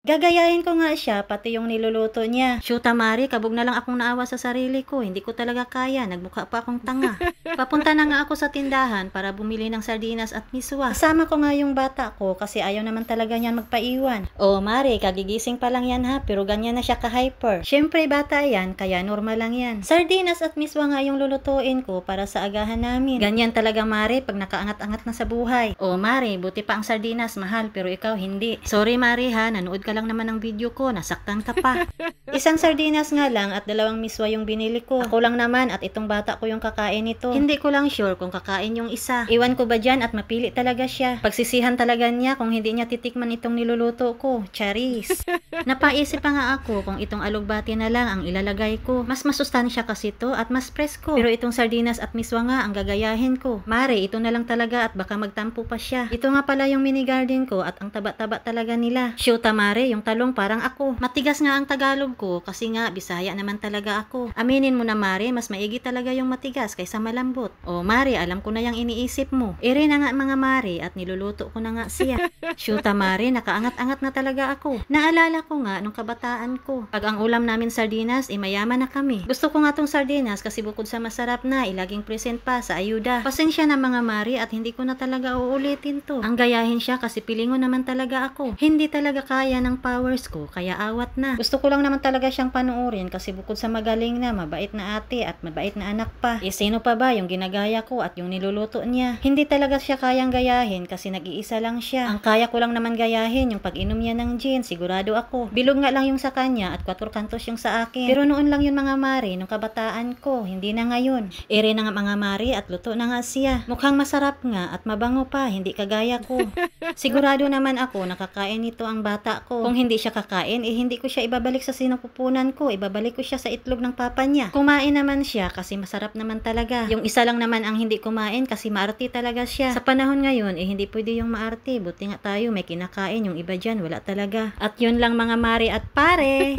Gagayahin ko nga siya, pati yung niluluto niya. Shoota Mari, kabog na lang akong naawa sa sarili ko. Hindi ko talaga kaya, nagmukha pa akong tanga. Papunta na nga ako sa tindahan para bumili ng sardinas at miswa. Kasama ko nga yung bata ko kasi ayaw naman talaga niyan magpaiwan. Oh Mari, kagigising pa lang yan ha, pero ganyan na siya ka-hyper. Syempre bata yan, kaya normal lang yan. Sardinas at miswa nga yung lulutuin ko para sa agahan namin. Ganyan talaga Mari, pag nakaangat-angat na sa buhay. Oh Mari, buti pa ang sardinas, mahal, pero ikaw hindi. Sorry Mari ha, nanood ka lang naman ng video ko, nasaktan ka pa. Isang sardinas nga lang at 2 miswa yung binili ko. Ako lang naman at itong bata ko yung kakain nito. Hindi ko lang sure kung kakain yung isa. Iwan ko ba dyan at mapili talaga siya. Pagsisihan talaga niya kung hindi niya titikman itong niluluto ko. Charis. Napaisip pa nga ako kung itong alugbati na lang ang ilalagay ko. Mas masustansya kasi to at mas presko. Pero itong sardinas at miswa nga ang gagayahin ko. Mare, ito na lang talaga at baka magtampo pa siya. Ito nga pala yung mini garden ko at ang taba-taba talaga nila. Shoota Mare, yung talong parang ako. Matigas nga ang Tagalog ko kasi nga Bisaya naman talaga ako. Aminin mo na Mare, mas maigi talaga yung matigas kaysa malambot. O Mare, alam ko na yung iniisip mo. Ere na nga mga Mare at niluluto ko na nga siya. Shoota Mare, nakaangat-angat na talaga ako. Naalala ko nga nung kabataan ko. Pag ang ulam namin sardinas, mayaman na kami. Gusto ko nga tong sardinas kasi bukod sa masarap na, ilaging present pa sa ayuda. Pasensya na mga Mare at hindi ko na talaga uulitin to. Ang gayahin siya kasi pilingon naman talaga ako. Hindi talaga kaya ng powers ko, kaya awat na. Gusto ko lang naman talaga siyang panoorin kasi bukod sa magaling na, mabait na ate at mabait na anak pa. Sino pa ba yung ginagaya ko at yung niluluto niya? Hindi talaga siya kayang gayahin kasi nag-iisa lang siya. Ang kaya ko lang naman gayahin yung pag-inom niya ng gin, sigurado ako. Bilog nga lang yung sa kanya at 4 kantos yung sa akin. Pero noon lang yun mga Mare, nung kabataan ko, hindi na ngayon. Ere na nga mga Mare at luto na nga siya. Mukhang masarap nga at mabango pa, hindi kagaya ko. Sigurado naman ako nakakain nito ang bata ko. Kung hindi siya kakain, hindi ko siya ibabalik sa sinupupunan ko. Ibabalik ko siya sa itlog ng papa niya. Kumain naman siya kasi masarap naman talaga. Yung isa lang naman ang hindi kumain kasi maarte talaga siya. Sa panahon ngayon, hindi pwede yung maarte. Buti nga tayo may kinakain. Yung iba dyan, wala talaga. At yun lang mga Mare at pare.